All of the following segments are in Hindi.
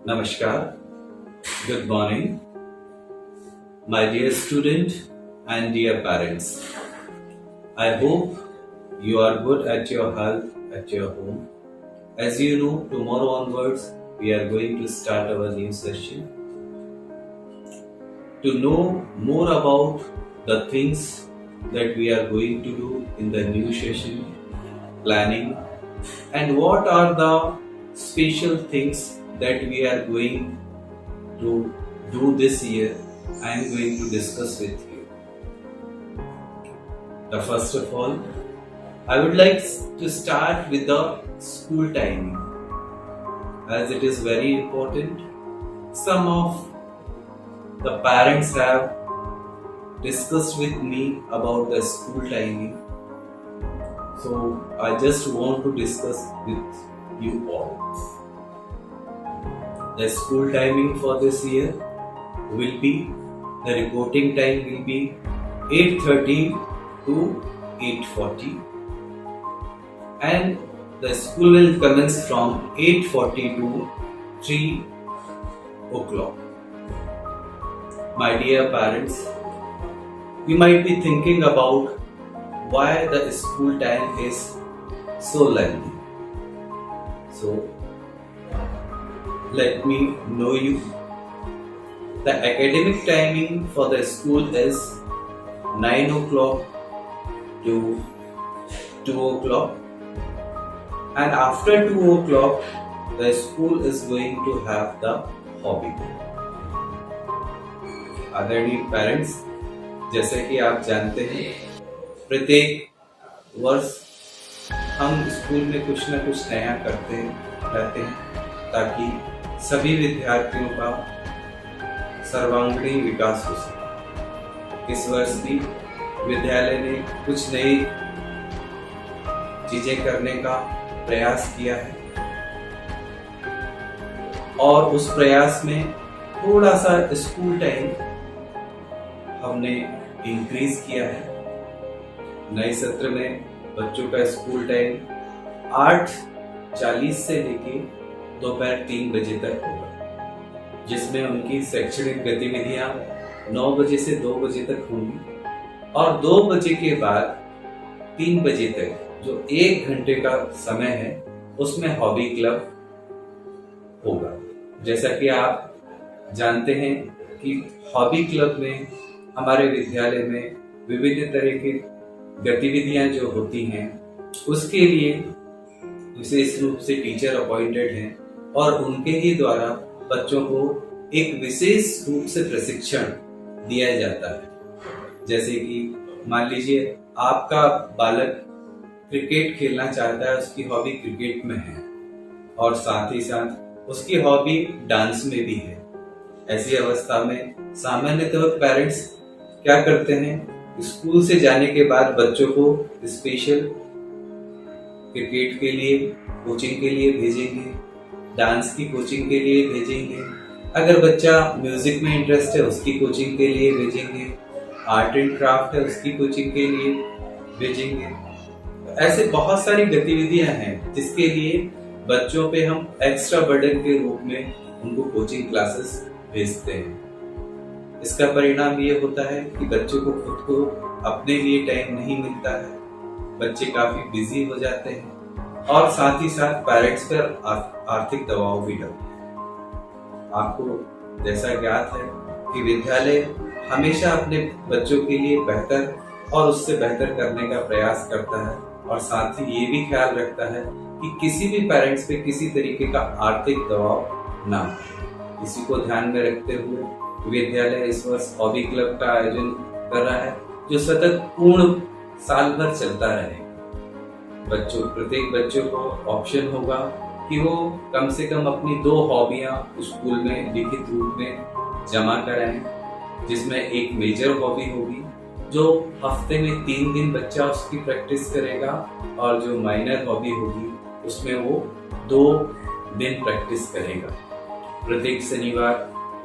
Namaskar. Good morning, my dear student and dear parents. I hope you are good at your health at your home. As you know, tomorrow onwards we are going to start our new session. To know more about the things that we are going to do in the new session, planning, and what are the special things that we are going to do this year, I am going to discuss with you. The first of all, I would like to start with the school timing, as it is very important. Some of the parents have discussed with me about the school timing, so I just want to discuss with you all. The school timing for this year will be, the reporting time will be 8:30 to 8:40, and the school will commence from 8:40 to 3 o'clock. My dear parents, you might be thinking about why the school time is so lengthy. So let me know you. The academic timing for the school is 9 o'clock to 2 o'clock, and after 2 o'clock the school is going to have the hobby. आदरणीय पेरेंट्स, जैसे कि आप जानते हैं, प्रत्येक वर्ष हम स्कूल में कुछ न कुछ नया करते रहते हैं ताकि सभी विद्यार्थियों का सर्वांगीण विकास हो सके। इस वर्ष भी विद्यालय ने कुछ नई चीजें करने का प्रयास किया है, और उस प्रयास में थोड़ा सा स्कूल टाइम हमने इंक्रीज किया है। नए सत्र में बच्चों का स्कूल टाइम 8:40 से लेके दोपहर 3 बजे तक होगा, जिसमें उनकी शैक्षणिक गतिविधियां 9 बजे से 2 बजे तक होंगी, और 2 बजे के बाद 3 बजे तक जो 1 घंटे का समय है उसमें हॉबी क्लब होगा। जैसा कि आप जानते हैं कि हॉबी क्लब में हमारे विद्यालय में विभिन्न तरह की गतिविधियां जो होती हैं उसके लिए विशेष रूप से टीचर अपॉइंटेड हैं, और उनके ही द्वारा बच्चों को एक विशेष रूप से प्रशिक्षण दिया जाता है। जैसे कि मान लीजिए आपका बालक क्रिकेट खेलना चाहता है, उसकी हॉबी क्रिकेट में है, और साथ ही साथ उसकी हॉबी डांस में भी है। ऐसी अवस्था में सामान्यतः पेरेंट्स क्या करते हैं, स्कूल से जाने के बाद बच्चों को स्पेशल क्रिकेट के लिए कोचिंग के लिए भेजेंगे, डांस की कोचिंग के लिए भेजेंगे, अगर बच्चा म्यूजिक में इंटरेस्ट है उसकी कोचिंग के लिए भेजेंगे, आर्ट एंड क्राफ्ट है उसकी कोचिंग के लिए भेजेंगे। ऐसे बहुत सारी गतिविधियां हैं जिसके लिए बच्चों पे हम एक्स्ट्रा बर्डन के रूप में उनको कोचिंग क्लासेस भेजते हैं। इसका परिणाम ये होता है कि बच्चों को खुद को अपने लिए टाइम नहीं मिलता है, बच्चे काफी बिजी हो जाते हैं, और साथ ही साथ पेरेंट्स पर आर्थिक दबाव भी डलता है। आपको जैसा ज्ञात है कि विद्यालय हमेशा अपने बच्चों के लिए बेहतर और उससे बेहतर करने का प्रयास करता है, और साथ ही ये भी ख्याल रखता है कि किसी भी पेरेंट्स पे किसी तरीके का आर्थिक दबाव ना हो। इसी को ध्यान में रखते हुए विद्यालय इस वर्ष हॉबी क्लब का आयोजन कर रहा है, जो सतत पूर्ण साल भर चलता रहे। प्रत्येक बच्चों को ऑप्शन होगा कि वो कम से कम अपनी 2 हॉबियां स्कूल में लिखित रूप में जमा कराएं, जिसमें एक मेजर हॉबी होगी जो हफ्ते में 3 दिन बच्चा उसकी प्रैक्टिस करेगा, और जो माइनर हॉबी होगी उसमें वो 2 दिन प्रैक्टिस करेगा। प्रत्येक शनिवार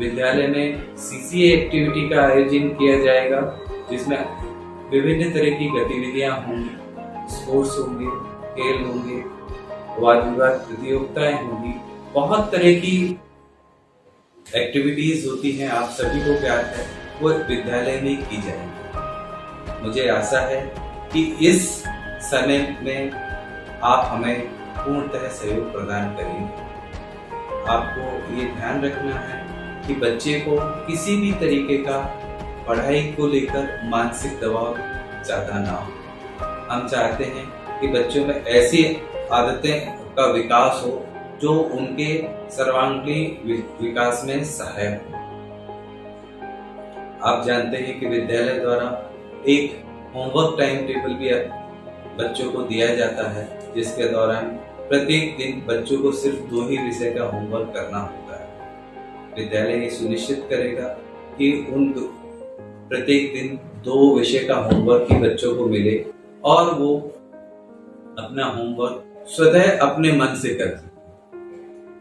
विद्यालय में सीसीए एक्टिविटी का आयोजन किया जाएगा, जिसमें विभिन्न तरह की गतिविधियां होंगी, स्पोर्ट्स होंगे, खेल होंगे, वाद विवाद प्रतियोगिताएं होंगी, बहुत तरह की एक्टिविटीज होती हैं आप सभी को ज्ञात है, वो विद्यालय में की जाएंगी। मुझे आशा है कि इस समय में आप हमें पूर्णतः सहयोग प्रदान करेंगे। आपको ये ध्यान रखना है कि बच्चे को किसी भी तरीके का पढ़ाई को लेकर मानसिक दबाव ज्यादा ना हो। हम चाहते हैं कि बच्चों में ऐसी आदतें का विकास हो जो उनके सर्वांगीण विकास में सहायक हो। आप जानते हैं कि विद्यालय द्वारा एक होमवर्क टाइम टेबल भी बच्चों को दिया जाता है, जिसके दौरान प्रत्येक दिन बच्चों को सिर्फ 2 ही विषय का होमवर्क करना होता है। विद्यालय ये सुनिश्चित करेगा कि उन प्रत्येक दिन 2 विषय का होमवर्क ही बच्चों को मिले और वो अपना होमवर्क स्वतः अपने मन से कर सके।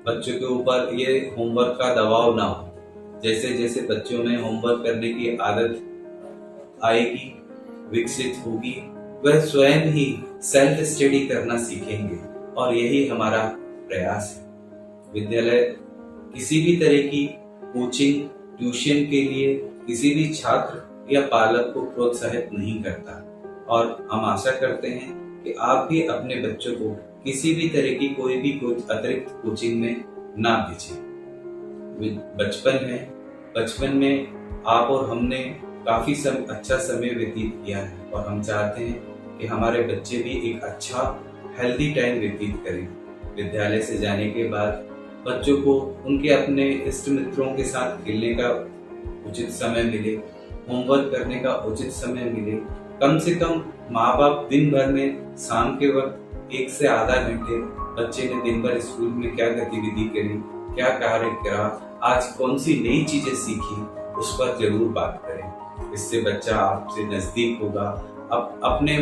बच्चों के ऊपर ये होमवर्क का दबाव ना हो। जैसे जैसे बच्चों में होमवर्क करने की आदत आएगी, विकसित होगी, वह स्वयं ही सेल्फ स्टडी करना सीखेंगे और यही हमारा प्रयास है। विद्यालय किसी भी तरह की कोचिंग, ट्यूशन के लिए किसी भी छात्र या पालक को प्रोत्साहित नहीं करता और हम आशा करते हैं कि आप भी अपने बच्चों को किसी भी तरह की कोई भी अतिरिक्त कोचिंग में ना भेजें। बचपन में आप और हमने काफी अच्छा समय व्यतीत किया है और हम चाहते हैं कि हमारे बच्चे भी एक अच्छा हेल्दी टाइम व्यतीत करें। विद्यालय से जाने के बाद बच्चों को उनके अपने इष्ट मित्रों के साथ खेलने का उचित समय मिले, होमवर्क करने का उचित समय मिले। कम से कम माँ बाप दिन भर में शाम के वक्त 1 से आधा घंटे बच्चे ने दिन भर स्कूल में क्या गतिविधि करी, क्या कार्य करा, आज कौन सी नई चीजें सीखी, उस पर जरूर बात करें। इससे बच्चा आपसे नजदीक होगा, अपने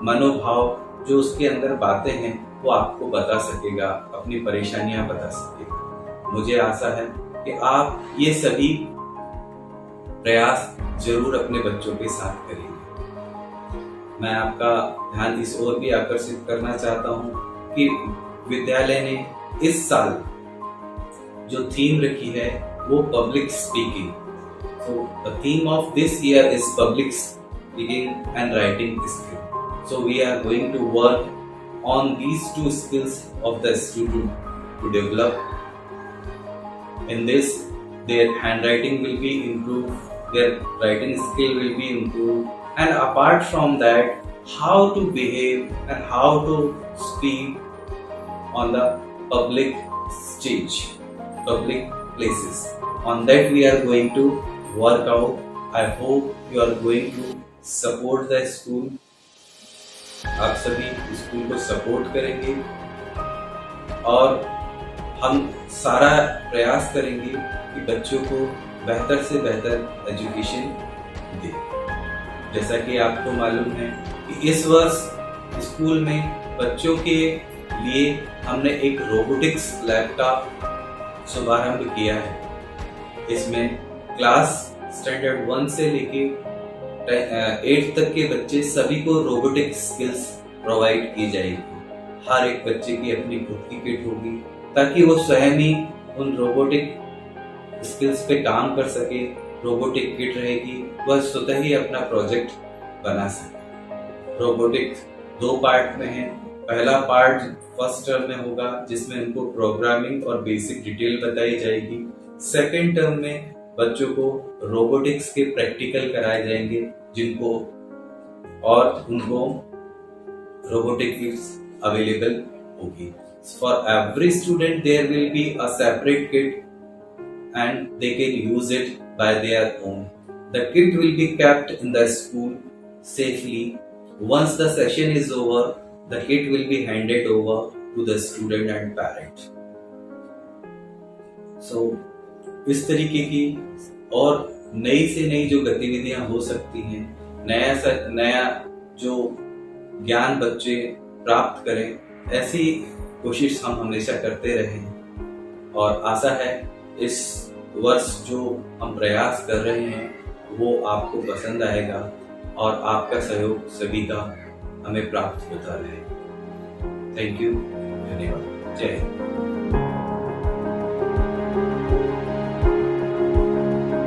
मनोभाव जो उसके अंदर बातें हैं वो आपको बता सकेगा, अपनी परेशानियां बता सकेगा। मुझे आशा है कि आप ये सभी प्रयास जरूर अपने बच्चों के साथ करेंगे। मैं आपका ध्यान इस ओर भी आकर्षित करना चाहता हूँ कि विद्यालय ने इस साल जो थीम रखी है वो public speaking. So the theme of this year is public speaking and writing skill. So we are going to work on these 2 skills of the student to develop. In this, their handwriting will be improved, their writing skill will be improved, and apart from that, how to behave and how to speak on the public stage, public places. On that we are going to work out. I hope you are going to support the school. आप सभी स्कूल को सपोर्ट करेंगे और हम सारा प्रयास करेंगे कि बच्चों को बेहतर से बेहतर एजुकेशन दें। जैसा कि आपको मालूम है कि इस वर्ष स्कूल में बच्चों के लिए हमने एक रोबोटिक्स लैब का शुभारंभ किया है। इसमें क्लास स्टैंडर्ड 1 से लेके 8 तक के बच्चे सभी को रोबोटिक स्किल्स प्रोवाइड की जाएगी। हर एक बच्चे की अपनी खुद की किट होगी ताकि वो स्वयं ही उन रोबोटिक स्किल्स पे काम कर सके। रोबोटिक किट रहेगी, वह स्वतः ही अपना प्रोजेक्ट बना सके। रोबोटिक 2 पार्ट में है। पहला पार्ट फर्स्ट टर्म में होगा जिसमें उनको प्रोग्रामिंग और बेसिक डिटेल बताई जाएगी। सेकेंड टर्म में बच्चों को रोबोटिक्स के प्रैक्टिकल कराए जाएंगे जिनको और उनको रोबोटिक किट्स अवेलेबल होगी। For every student there will be a separate kit and they can use it by their own. The kit will be kept in the school safely. Once the session is over, the kit will be handed over to the student and parent. So, इस तरीके की और नई से नई जो गतिविधियां हो सकती हैं, नया जो ज्ञान बच्चे प्राप्त करें, ऐसी कोशिश हम हमेशा करते रहें और आशा है इस वर्ष जो हम प्रयास कर रहे हैं वो आपको पसंद आएगा और आपका सहयोग सभी का हमें प्राप्त होता रहे। थैंक यू, धन्यवाद, जय हिंद।